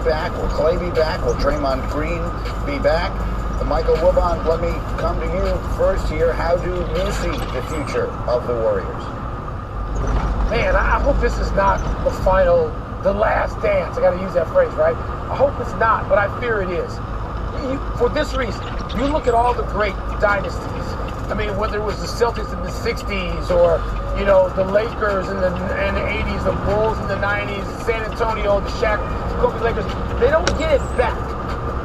back? Will Clay be back? Will Draymond Green be back? Michael Wilbon, let me come to you first here. How do you see the future of the Warriors? Man, I hope this is not the last dance. I got to use that phrase, right? I hope it's not, but I fear it is. For this reason, you look at all the great dynasties. I mean, whether it was the Celtics in the 60s or, you know, the Lakers in the 80s, the Bulls in the 90s, San Antonio, the Shaq, Kobe Lakers, they don't get it back.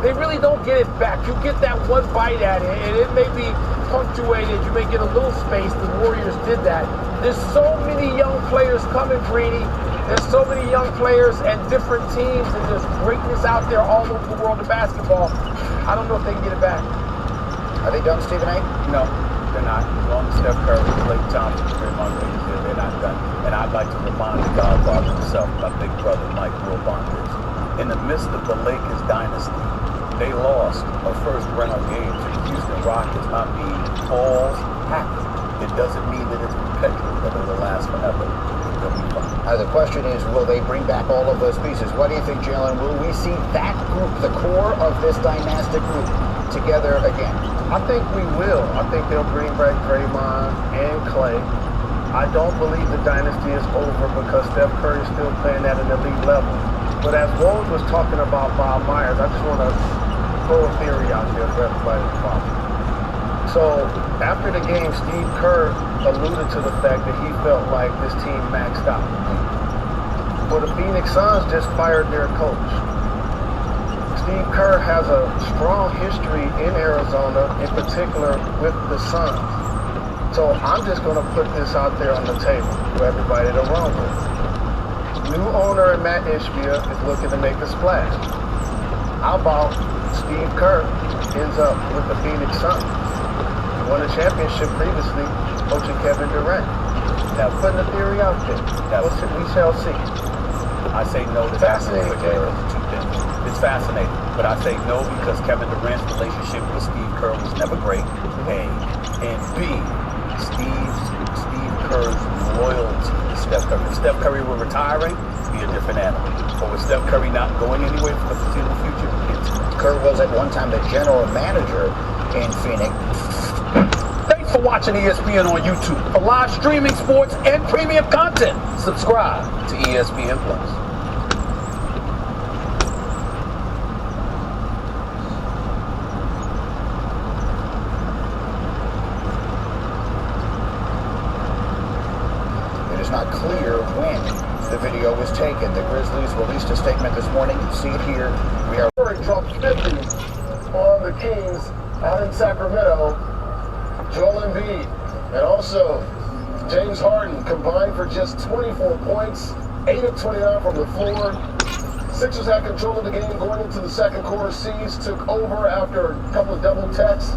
They really don't get it back. You get that one bite at it, and it may be punctuated. You may get a little space. The Warriors did that. There's so many young players coming, Greedy. There's so many young players and different teams, and there's greatness out there all over the world of basketball. I don't know if they can get it back. Are they done, Stephen A? No, they're not. As long as Steph Curry, Klay Thompson, Draymond Green is there, they're not done. And I'd like to remind the Godfather himself, my big brother, Mike Wilbon, in the midst of the Lakers dynasty, they lost a first-round game to the Houston Rockets. I mean, all happened. It doesn't mean that it's perpetual, that it'll last forever. The question is, will they bring back all of those pieces? What do you think, Jalen? Will we see that group, the core of this dynastic group, together again? I think we will. I think they'll bring back Draymond and Clay. I don't believe the dynasty is over because Steph Curry is still playing at an elite level. But as Rose was talking about Bob Myers, I just want to throw a theory out there for everybody to follow. So after the game, Steve Kerr alluded to the fact that he felt like this team maxed out. Well, the Phoenix Suns just fired their coach. Steve Kerr has a strong history in Arizona, in particular with the Suns. So I'm just going to put this out there on the table for everybody to run with. New owner Matt Ishbia is looking to make a splash. How about Steve Kerr ends up with the Phoenix Suns? Won a championship previously, coaching Kevin Durant. Now, putting the theory out there, we shall see. I say no to fascinating. It's fascinating, but I say no because Kevin Durant's relationship with Steve Kerr was never great. A and B, Steve Kerr's loyalty to Steph Curry. If Steph Curry were retiring, it'd be a different animal. But with Steph Curry not going anywhere for the foreseeable future, Kerr was at one time the general manager in Phoenix. Thanks for watching ESPN on YouTube. For live streaming sports and premium content, subscribe to ESPN Plus. It is not clear when the video was taken. The Grizzlies released a statement this morning. You see it here. We are dropped 50 on the Kings out in Sacramento. Joel Embiid and also James Harden combined for just 24 points, 8 of 29 from the floor. Sixers had control of the game going into the second quarter. C's took over after a couple of double techs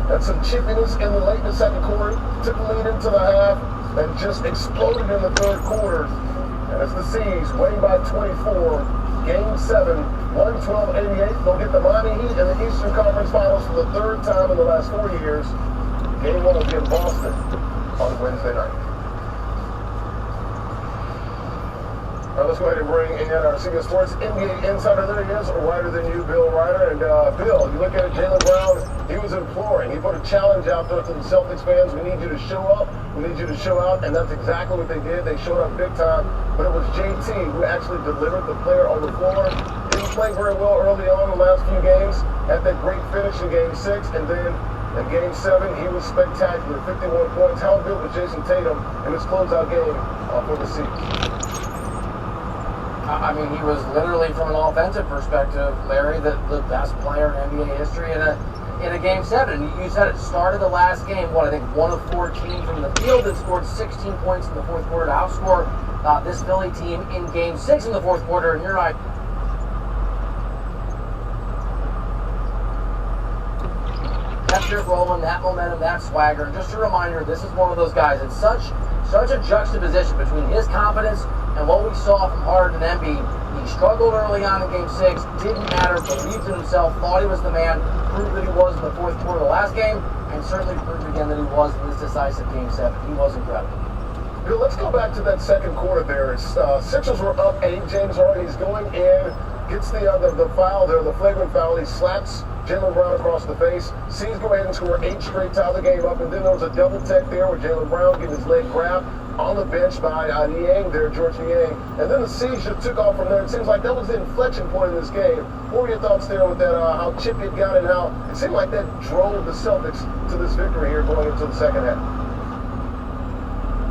and some chippiness in the late in the second quarter. Took the lead into the half and just exploded in the third quarter as the C's winning by 24. Game 7, 112-88. They'll get the Miami Heat in the Eastern Conference Finals for the third time in the last 4 years. Game 1 will be in Boston on Wednesday night. All right, let's go ahead and bring in our CBS Sports NBA insider. There he is, a writer than you, Bill Ryder. And Bill, you look at it, Jaylen Brown, he was imploring. He put a challenge out there to the Celtics fans. We need you to show up. We need you to show out. And that's exactly what they did. They showed up big time. But it was JT who actually delivered the player on the floor. Didn't play very well early on in the last few games. Had that great finish in Game 6. And then in Game 7, he was spectacular. 51 points. How good was Jason Tatum in his closeout game for the C's? I mean, he was literally, from an offensive perspective, Larry, the best player in NBA history in a Game 7. You said it started the last game, I think 1 of 14 from the field, and scored 16 points in the fourth quarter to outscore this Philly team in Game 6 in the fourth quarter, and you're right. Kept it rolling, that momentum, that swagger. And just a reminder, this is one of those guys. It's such a juxtaposition between his confidence and what we saw from Harden and Embiid. He struggled early on in Game 6, didn't matter, believed in himself, thought he was the man, proved that he was in the fourth quarter of the last game, and certainly proved again that he was in this decisive Game 7. He was incredible. Let's go back to that second quarter there. Sixers were up 8. James Harden, he's going in, gets the foul there, the flagrant foul. He slaps Jaylen Brown across the face. Sees go ahead and score 8 straight, tie the game up, and then there was a double tech there with Jaylen Brown getting his leg grabbed on the bench by Niang there, George Niang. And then the siege just took off from there. It seems like that was the inflection point in this game. What were your thoughts there with that, how chip it got and how it seemed like that drove the Celtics to this victory here going into the second half?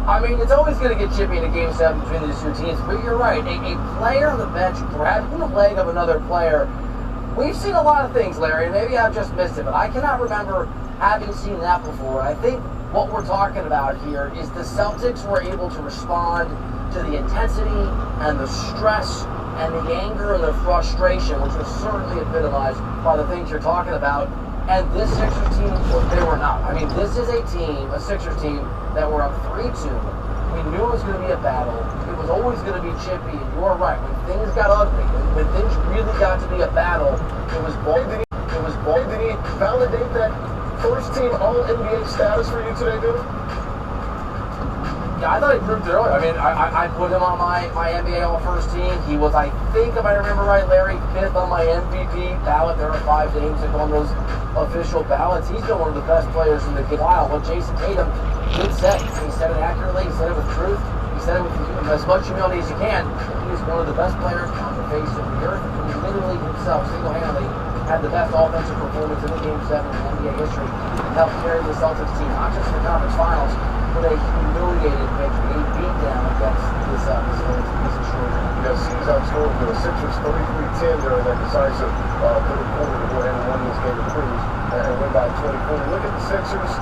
I mean, it's always going to get chippy in a game 7 between these two teams, but you're right. A player on the bench grabbing the leg of another player. We've seen a lot of things, Larry, and maybe I've just missed it, but I cannot remember having seen that before. I think what we're talking about here is the Celtics were able to respond to the intensity and the stress and the anger and the frustration, which was certainly epitomized by the things you're talking about. And this Sixers team, they were not. I mean, this is a team, a Sixers team, that were up 3-2. We knew it was going to be a battle. It was always going to be chippy. And you are right. When things got ugly, when things really got to be a battle, it was bold. Did he validate that first team All-NBA status for you today, dude? Yeah, I thought he proved it earlier. I mean, I put him on my NBA All-First team. He was, I think, if I remember right, Larry, 5th on my MVP ballot. There are 5 names that go on those official ballots. He's been one of the best players in the game. Wow, what Jason Tatum did say. He said it accurately. He said it with truth. He said it with as much humility as you can. He is one of the best players on the face of the earth. He literally himself, single-handedly, had the best offensive performance in the Game 7 in NBA history and helped carry the Celtics team, not just in the conference finals, but a humiliated victory, a beatdown against this piece of short. Yes, he's outscored the Sixers 33-10 during that decisive third quarter to go ahead and win this game to cruise and win by 24. Look at the Sixers.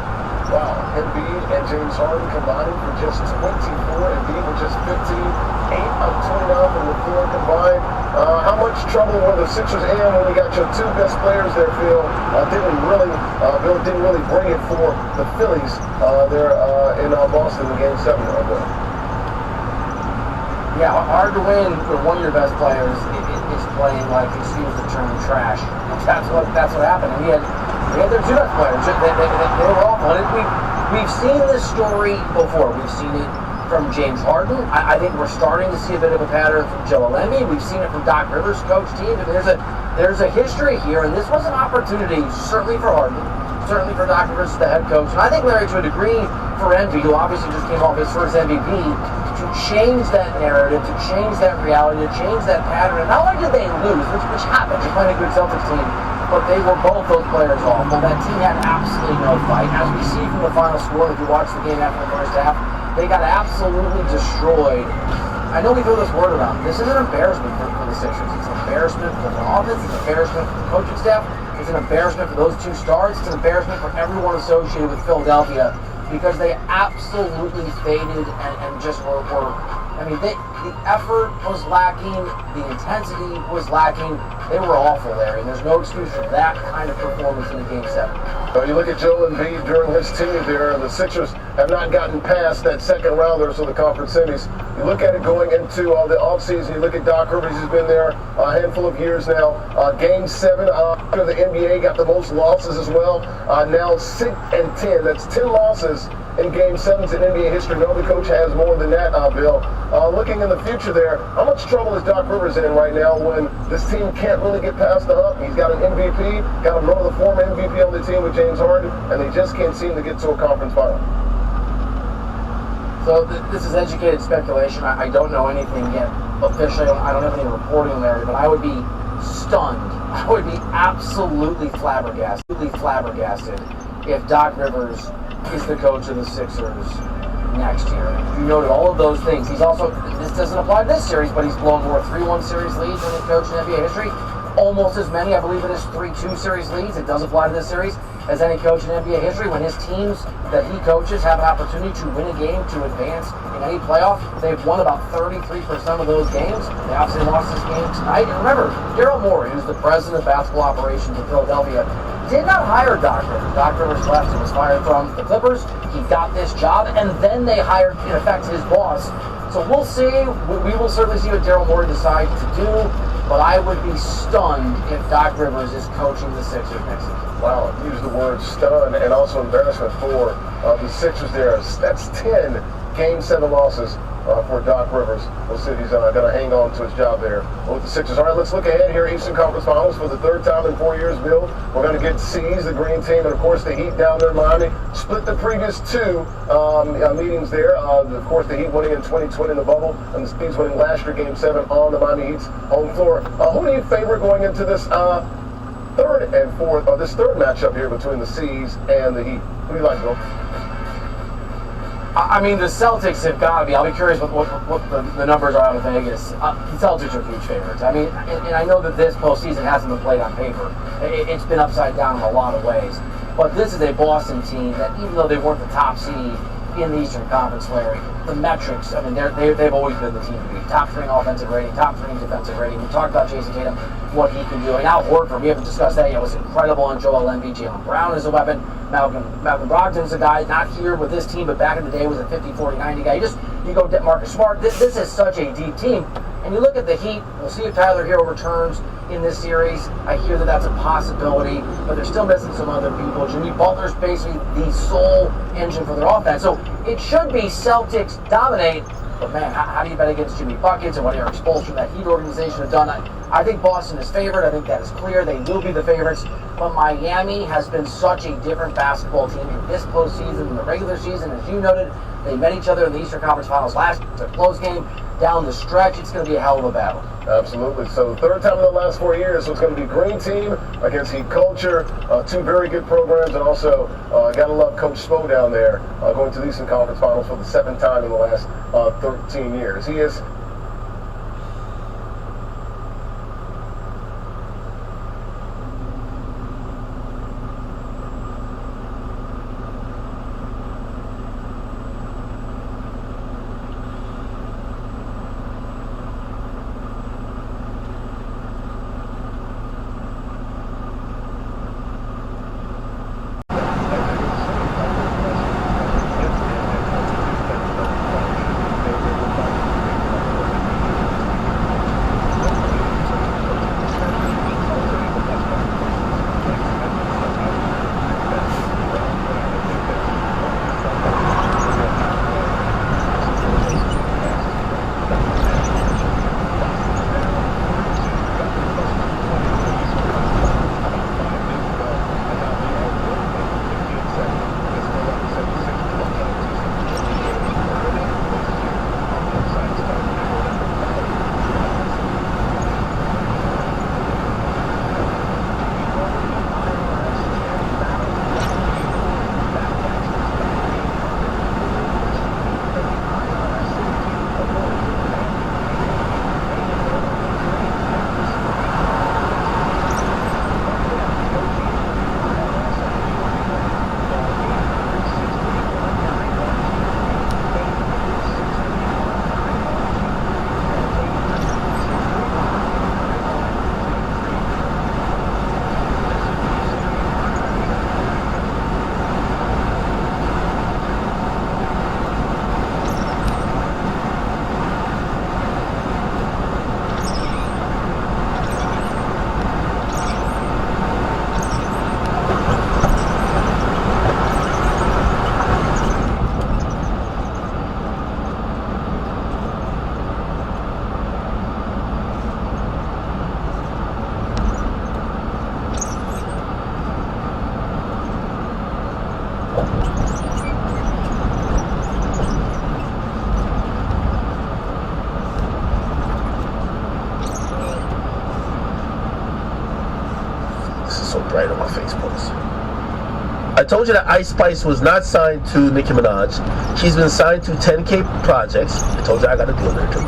Wow, Embiid and James Harden combining for just 24. Embiid with just 15. 8 of 29 from the floor combined. How much trouble were the Sixers in when you got your 2 best players there, Phil? Bill didn't really bring it for the Phillies there in Boston in Game 7. Yeah, hard to win when one of your best players is playing like, excuse the term, trash. That's what happened. And we had their 2 best players. They were awful. And we've seen this story before. We've seen it from James Harden. I think we're starting to see a bit of a pattern from Joel Embiid. We've seen it from Doc Rivers' coach team. There's a history here, and this was an opportunity, certainly for Harden, certainly for Doc Rivers, the head coach, and I think, Larry, to a degree, for Embiid, who obviously just came off his first MVP, to change that narrative, to change that reality, to change that pattern. And not only did they lose, which happened, they're playing a good Celtics team, but they were both those players awful. That team had absolutely no fight. As we see from the final score, if you watch the game after the first half, they got absolutely destroyed. I know we throw this word around. This is an embarrassment for the Sixers. It's an embarrassment for the offense. It's an embarrassment for the coaching staff. It's an embarrassment for those 2 stars. It's an embarrassment for everyone associated with Philadelphia because they absolutely faded and just were I mean, the effort was lacking. The intensity was lacking. They were awful, Larry, and there's no excuse for that kind of performance in the Game 7. You look at Joel Embiid during his tenure there, the Sixers have not gotten past that second rounders of the conference semis. You look at it going into the offseason, you look at Doc Rivers, he's been there a handful of years now. Game 7, the NBA got the most losses as well. Now 6-10, that's 10 losses in Game 7s in NBA history. No other coach has more than that, Bill. Looking in the future there, how much trouble is Doc Rivers in right now when this team can't really get past the hump? He's got an MVP, got another former MVP on the team with James Harden, and they just can't seem to get to a conference final. So this is educated speculation. I don't know anything yet officially. I don't have any reporting, Larry, but I would be stunned. I would be absolutely flabbergasted if Doc Rivers is the coach of the Sixers next year. You noted all of those things. He's also, this doesn't apply to this series, but he's blown more 3-1 series leads than any coach in NBA history. Almost as many, I believe, in his 3-2 series leads. It does apply to this series as any coach in NBA history. When his teams that he coaches have an opportunity to win a game, to advance in any playoff, they've won about 33% of those games. They obviously lost this game tonight. And remember, Daryl Morey, who's the president of basketball operations in Philadelphia, did not hire Doc Rivers. Doc Rivers left and was fired from the Clippers. He got this job, and then they hired, in effect, his boss. So we'll see. We will certainly see what Daryl Morey decides to do, but I would be stunned if Doc Rivers is coaching the Sixers next season. Wow, use the word stunned and also embarrassment for the Sixers there. That's 10 Game 7 losses for Doc Rivers. We'll see if he's going to hang on to his job there with the Sixers. All right, let's look ahead here. Eastern Conference Finals for the third time in 4 years, Bill. We're going to get C's, the green team, and of course the Heat down there in Miami. Split the previous two meetings there. Of course, the Heat winning in 2020 in the bubble, and the Speeds winning last year, Game 7 on the Miami Heat's home floor. Who do you favor going into this third and fourth, this third matchup here between the C's and the Heat? Who do you like, Bill? I mean, the Celtics have got to be. I'll be curious what the numbers are out of Vegas. The Celtics are huge favorites. I mean, and I know that this postseason hasn't been played on paper. It's been upside down in a lot of ways. But this is a Boston team that, even though they weren't the top seed in the Eastern Conference, Larry, the metrics, I mean, they've always been the team to beat. Top 3 in offensive rating, top 3 in defensive rating. We talked about Jason Tatum, what he can do. And Al Horford, we haven't discussed that yet, was incredible. And Joel Embiid, Jaylen Brown is a weapon. Malcolm Brogdon's a guy, not here with this team, but back in the day was a 50, 40, 90 guy. You go Marcus Smart. This is such a deep team. And you look at the Heat, we'll see if Tyler Hero returns in this series. I hear that that's a possibility, but they're still missing some other people. Jimmy Butler's basically the sole engine for their offense. So it should be Celtics dominate, but man, how do you bet against Jimmy Buckets and what Eric Spoelstra, that Heat organization, have done? I think Boston is favored. I think that is clear. They will be the favorites. But Miami has been such a different basketball team in this postseason than the regular season. As you noted, they met each other in the Eastern Conference Finals last. It's a close game. Down the stretch, it's going to be a hell of a battle. Absolutely. So third time in the last 4 years, so it's going to be green team against Heat culture. Two very good programs, and also gotta love Coach Spo down there going to the Eastern Conference Finals for the 7th time in the last 13 years. He is right on my Facebook. I told you that Ice Spice was not signed to Nicki Minaj. She's been signed to 10K Projects. I told you I got a deal there too.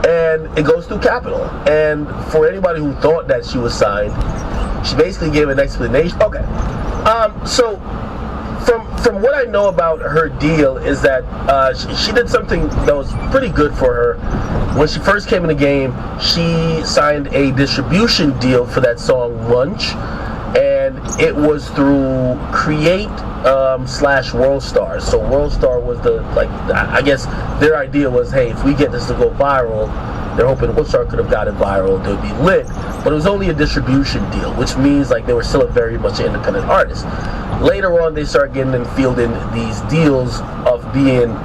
And it goes through Capitol. And for anybody who thought that she was signed, she basically gave an explanation. Okay. So from what I know about her deal is that she did something that was pretty good for her. When she first came in the game, she signed a distribution deal for that song Lunch, and it was through Create / World Star. So World Star was I guess their idea was, hey, if we get this to go viral, they're hoping World Star could have gotten viral, they'd be lit. But it was only a distribution deal, which means like they were still a very much an independent artist. Later on, they started getting and fielding these deals of being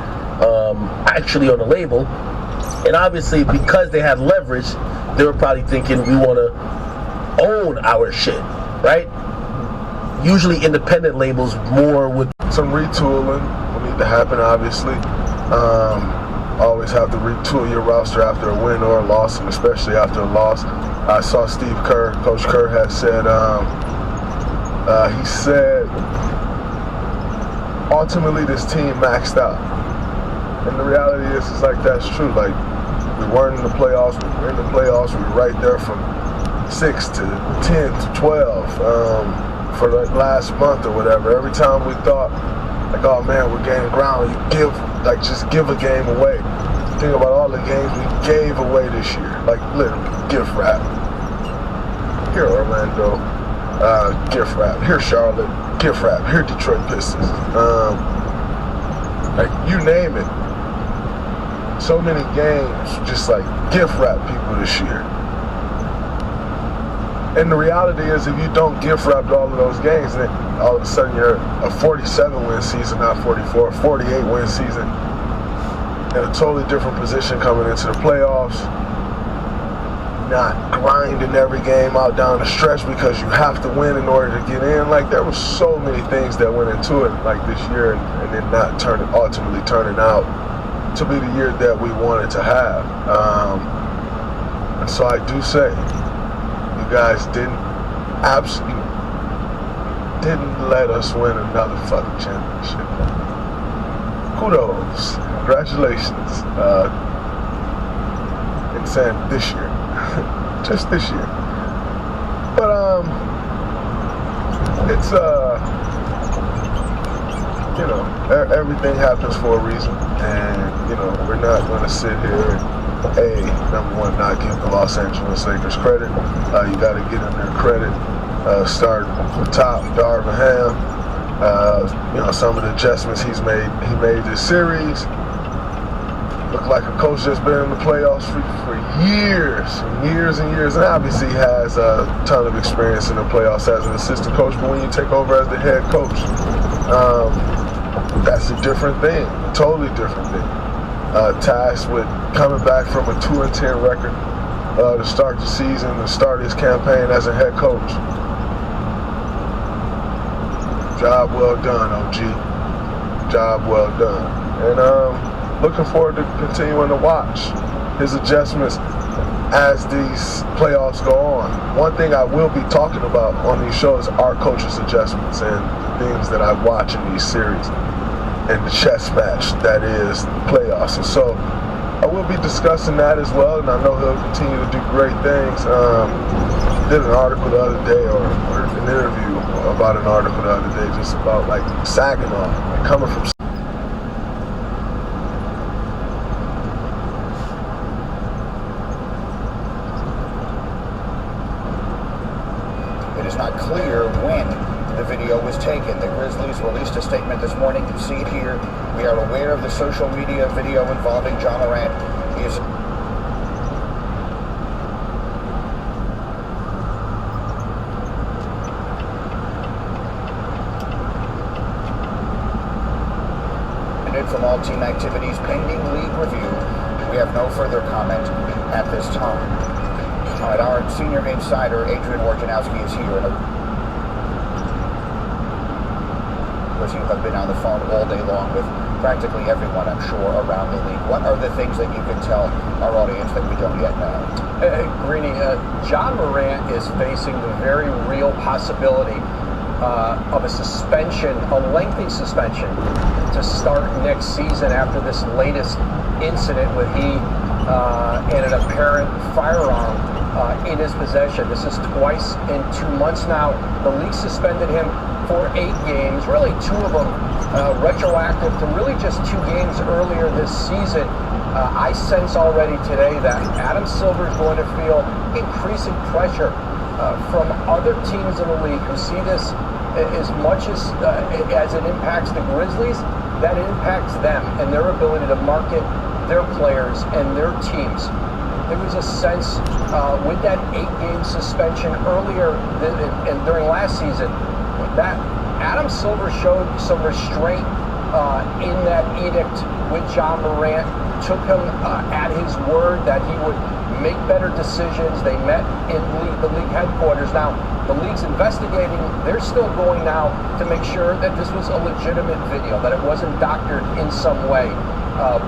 actually on the label. And obviously, because they had leverage, they were probably thinking, we want to own our shit, right? Usually independent labels more would... Some retooling will need to happen, obviously. Always have to retool your roster after a win or a loss, and especially after a loss. I saw Steve Kerr, Coach Kerr had said, he said, ultimately this team maxed out. And the reality is like, that's true. Like, we weren't in the playoffs, we were in the playoffs, we were right there from 6 to 10 to 12 for the last month or whatever. Every time we thought, like, oh man, we're gaining ground, just give a game away. Think about all the games we gave away this year. Like, literally, gift wrap. Here Orlando, gift wrap. Here Charlotte, gift wrap. Here Detroit Pistons. Like, you name it. So many games just like gift wrap people this year. And the reality is, if you don't gift wrap all of those games, then all of a sudden you're a 47-win season, not 44, 48-win season, in a totally different position coming into the playoffs. Not grinding every game out down the stretch because you have to win in order to get in. Like, there were so many things that went into it, like this year, and then not ultimately turning out to be the year that we wanted to have. And so I do say, you guys absolutely didn't let us win another fucking championship. Kudos, congratulations. In saying this year, just this year. But it's you know, everything happens for a reason, and you know, we're not going to sit here and number one, not give the Los Angeles Lakers credit. You got to give them their credit. Start from the top, Darvin Ham. You know, some of the adjustments he made this series. Look like a coach that's been in the playoffs for years and years, and obviously he has a ton of experience in the playoffs as an assistant coach. But when you take over as the head coach, that's a different thing, a totally different thing. Tasked with coming back from a 2-10 record to start the season, to start his campaign as a head coach. Job well done, OG. Job well done. And looking forward to continuing to watch his adjustments as these playoffs go on. One thing I will be talking about on these shows are coaches' adjustments and things that I watch in these series and the chess match that is the playoffs. And so I will be discussing that as well, and I know he'll continue to do great things. Did an article the other day, or an interview about an article the other day, just about like Saginaw and coming from. It is not clear when the video was taken. The Grizzlies released a statement this morning. You see it here. We are aware of the social media video involving John Morant. He is from all team activities pending league review. We have no further comment at this time. All right, our senior insider, Adrian Wojnarowski, is here. Of course, you have been on the phone all day long with practically everyone, I'm sure, around the league. What are the things that you can tell our audience that we don't yet know? Greeny, John Morant is facing the very real possibility of a suspension, a lengthy suspension, to start next season after this latest incident with he and an apparent firearm in his possession. This is twice in 2 months now. The league suspended him for 8 games, really 2 of them retroactive to really just 2 games earlier this season. I sense already today that Adam Silver is going to feel increasing pressure from other teams in the league who see this as much as it impacts the Grizzlies, that it impacts them and their ability to market their players and their teams. There was a sense with that 8-game suspension earlier and during last season that Adam Silver showed some restraint in that edict with John Morant, took him at his word that he would make better decisions. They met in the league headquarters. Now, the league's investigating. They're still going now to make sure that this was a legitimate video, that it wasn't doctored in some way.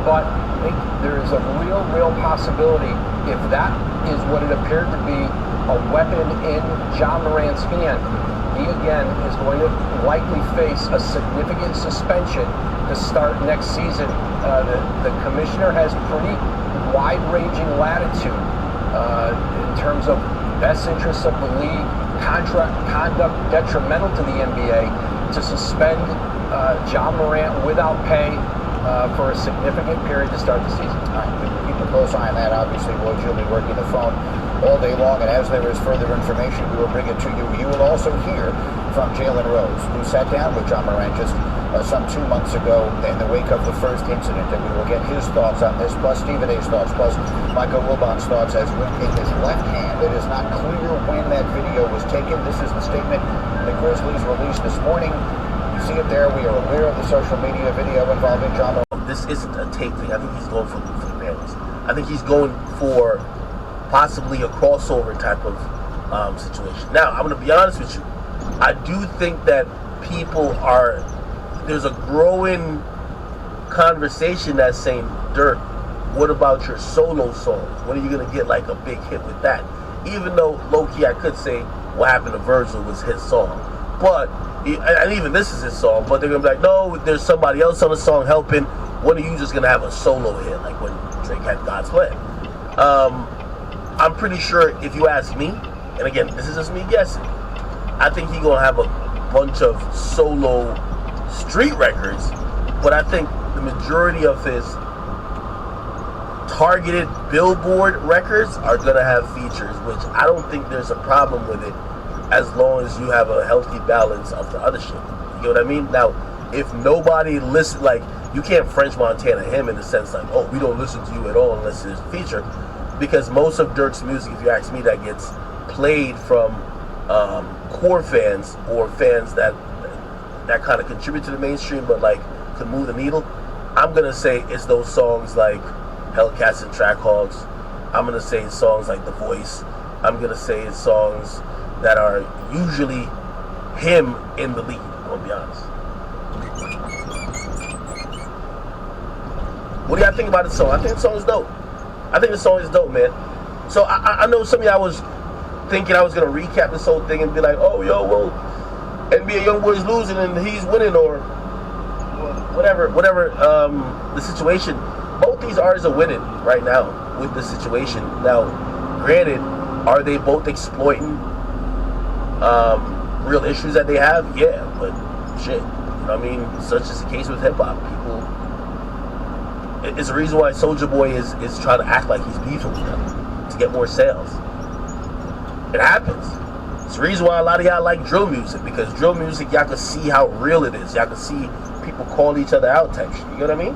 But I think there is a real possibility, if that is what it appeared to be, a weapon in John Morant's hand, he again is going to likely face a significant suspension to start next season. The commissioner has pretty wide-ranging latitude in terms of best interests of the league, conduct detrimental to the NBA, to suspend John Morant without pay for a significant period to start the season. All right, we will keep a close eye on that. Obviously, we'll be working the phone all day long, and as there is further information, we will bring it to you. You will also hear from Jalen Rose, who sat down with John Morant just some 2 months ago in the wake of the first incident, and we will get his thoughts on this, plus Stephen A's thoughts, plus Michael Wilbon's thoughts as with his left hand. It is not clear when that video was taken. This is the statement the Grizzlies released this morning. You see it there. We are aware of the social media video involving John Morant. This isn't a tape thing. I think he's going for the Bears. I think he's going for possibly a crossover type of situation. Now, I'm going to be honest with you. I do think that there's a growing conversation that's saying, Dirk, what about your solo songs? When are you going to get like a big hit with that? Even though, low-key, I could say What Happened to Virgil was his song. But, and even this is his song, but they're going to be like, no, there's somebody else on the song helping. When are you just going to have a solo hit, like when Drake had God's Plan? I'm pretty sure if you ask me, and again, this is just me guessing, I think he's going to have a bunch of solo street records, but I think the majority of his targeted Billboard records are going to have features, which I don't think there's a problem with it as long as you have a healthy balance of the other shit. You know what I mean? Now, if nobody listens, like, you can't French Montana him in the sense like, oh, we don't listen to you at all unless there's a feature, because most of Dirk's music, if you ask me, that gets played from core fans or fans that kind of contribute to the mainstream but like could move the needle. I'm gonna say it's those songs like Hellcats and Trackhogs. I'm gonna say it's songs like The Voice. I'm gonna say it's songs that are usually him in the lead, I'll be honest. What do y'all think about the song? I think the song is dope. I think the song is dope, man. So I know some of y'all was thinking I was gonna recap this whole thing and be like, oh, yo, well, NBA YoungBoy's losing and he's winning, or whatever the situation. Both these artists are winning right now with the situation. Now, granted, are they both exploiting real issues that they have? Yeah, but shit, you know what I mean? Such is the case with hip hop. People, it's the reason why Soulja Boy is trying to act like he's beefing with them to get more sales. It happens. It's the reason why a lot of y'all like drill music, because drill music, y'all can see how real it is. Y'all can see people call each other out type shit. You know what I mean?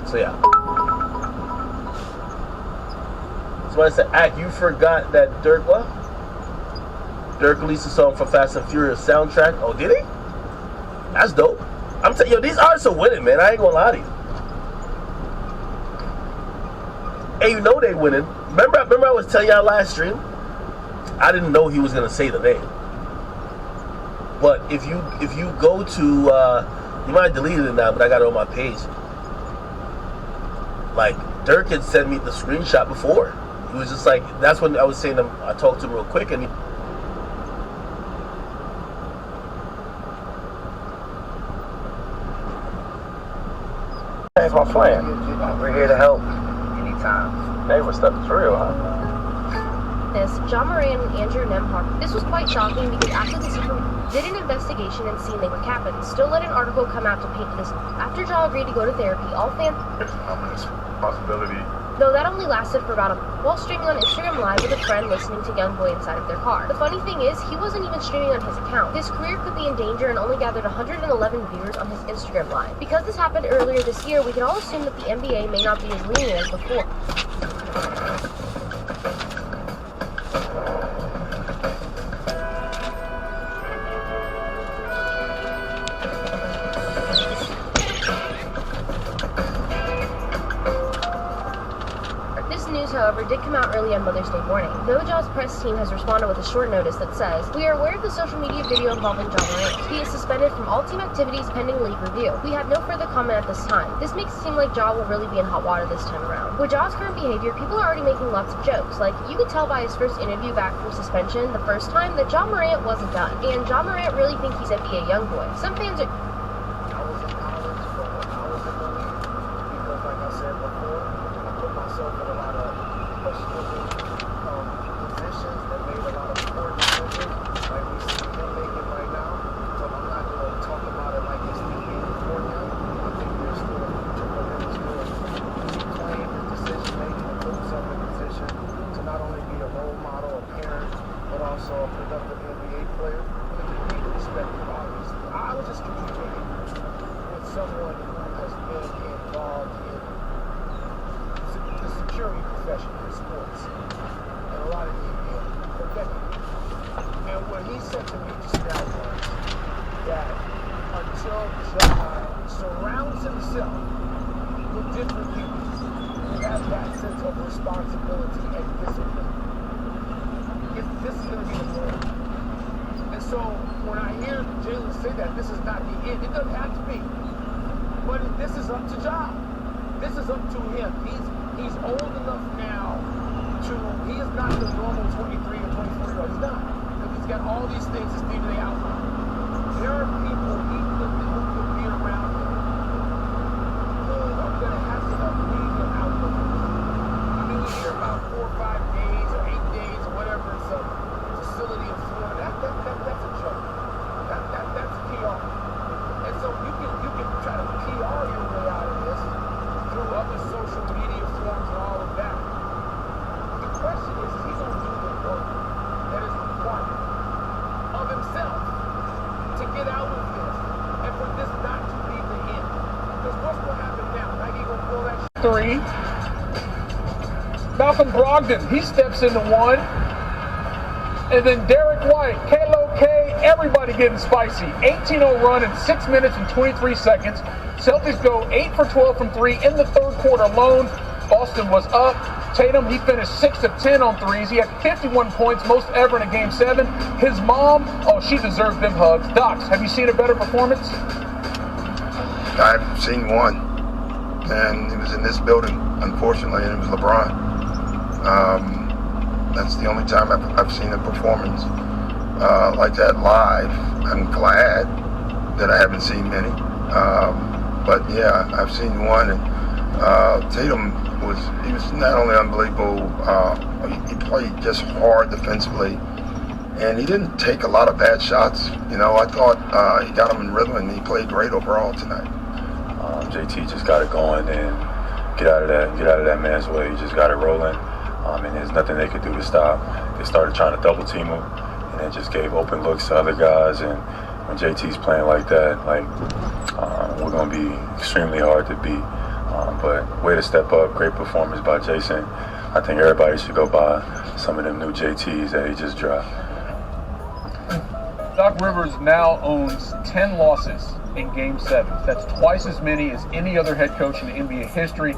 So yeah. Somebody said, Ack, you forgot that Dirk, what? Dirk released a song for Fast and Furious soundtrack. Oh, did he? That's dope. I'm telling you, these artists are winning, man. I ain't gonna lie to you. And you know they winning. Remember I was telling y'all last stream? I didn't know he was gonna say the name. But if you go to you might have deleted it now, but I got it on my page. Like, Dirk had sent me the screenshot before. He was just like, that's when I was saying I talked to him real quick, and That's my plan. We're here to help anytime. Neighbor stuff is real, huh? John Moran and Andrew Nemhart. This was quite shocking because after the Super did an investigation and seen they were capping, still let an article come out to paint this. After John agreed to go to therapy, all fans. Possibility. Though that only lasted for about a month. While streaming on Instagram Live with a friend listening to YoungBoy inside of their car. The funny thing is, he wasn't even streaming on his account. His career could be in danger and only gathered 111 viewers on his Instagram Live. Because this happened earlier this year, we can all assume that the NBA may not be as lenient as before. however, did come out early on Mother's Day morning. The Jaw's press team has responded with a short notice that says, "We are aware of the social media video involving Ja Morant. He is suspended from all team activities pending league review. We have no further comment at this time. This makes it seem like Ja will really be in hot water this time around." With Ja's current behavior, people are already making lots of jokes. Like, you could tell by his first interview back from suspension the first time that Ja Morant wasn't done. And Ja Morant really thinks he's NBA YoungBoy. Some fans are... I was in college, but I was in the league because, like I said before, I put myself in a lot of questionable positions that made a lot of poor decisions, like we see him making right now. So I'm not going to talk about it like it's the end for him. I think there's still a future for him to still keep playing his decision making and put himself in a position to not only be a role model, a parent, but also a productive NBA player. He respected, obviously. I was just communicating with someone who has been involved in the security profession in sports and a lot of the NBA for decades. And what he said to me just now was that until Ja surrounds himself with different people who have that sense of responsibility and discipline, this is going to be the norm. And so when I hear Jalen say that this is not the end, it doesn't have to be. But this is up to Ja. This is up to him. He's old enough now to, he is not the normal 23 or 24-year-old. He's not. Because he's got all these things that Stephen A. outlined. There are people who could be around him who are going to have to leave him out of it. I mean, we hear about 4 or 5 days or 8 days or whatever in some facility in Florida. That's a joke. That's PR. And so you can try to PR your way out of this through other social media forms and all of that. The question is he going to do the work that is required of himself to get out of this and for this not to be the end? Because what's going to happen now? Nike going to pull that Three. Malcolm Brogdon, he steps into one. And then Derek White, Kalo K, everybody getting spicy. 18-0 run in 6 minutes and 23 seconds. Celtics go 8 for 12 from 3 in the third quarter alone. Boston was up. Tatum, he finished 6 of 10 on threes. He had 51 points, most ever in a Game 7. His mom, oh, she deserves them hugs. Docs, have you seen a better performance? I've seen one, and it was in this building, unfortunately, and it was LeBron. That's the only time I've seen a performance like that live. I'm glad that I haven't seen many. But yeah, I've seen one. And Tatum was not only unbelievable, he played just hard defensively. And he didn't take a lot of bad shots. You know, I thought he got him in rhythm and he played great overall tonight. JT just got it going and get out of that man's way. He just got it rolling. And there's nothing they could do to stop. They started trying to double team him, and it just gave open looks to other guys. And when JT's playing like that, we're going to be extremely hard to beat. But way to step up, great performance by Jason. I think everybody should go buy some of them new JTs that he just dropped. Doc Rivers now owns 10 losses in Game 7. That's twice as many as any other head coach in the NBA history.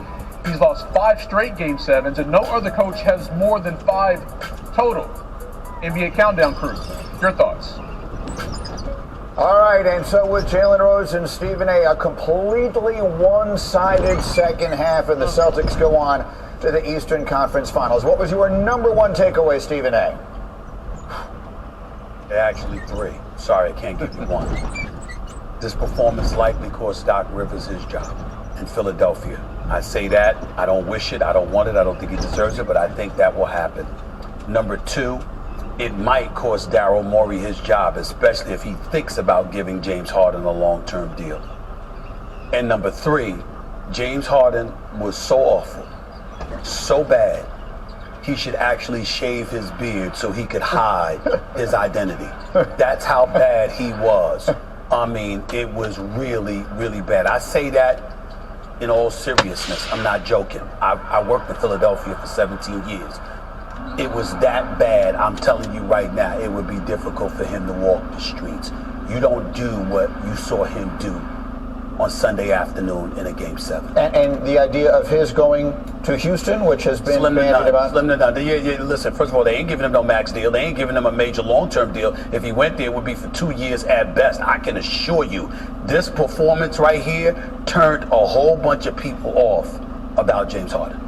He's lost 5 straight Game 7s, and no other coach has more than 5 total. NBA Countdown crew, your thoughts? All right, and so with Jalen Rose and Stephen A., a completely one-sided second half, and the Celtics go on to the Eastern Conference Finals. What was your number one takeaway, Stephen A.? Actually 3. Sorry, I can't give you one. This performance likely cost Doc Rivers his job in Philadelphia. I say that, I don't wish it, I don't want it, I don't think he deserves it, but I think that will happen. Number 2, it might cost Daryl Morey his job, especially if he thinks about giving James Harden a long-term deal. And number 3, James Harden was so awful, so bad, he should actually shave his beard so he could hide his identity. That's how bad he was. I mean, it was really, really bad. I say that in all seriousness, I'm not joking. I worked in Philadelphia for 17 years. It was that bad, I'm telling you right now, it would be difficult for him to walk the streets. You don't do what you saw him do on Sunday afternoon in a Game 7. And the idea of his going to Houston, which has been bandied about. Slim to none. Listen, first of all, they ain't giving him no max deal. They ain't giving him a major long-term deal. If he went there, it would be for 2 years at best. I can assure you, this performance right here turned a whole bunch of people off about James Harden.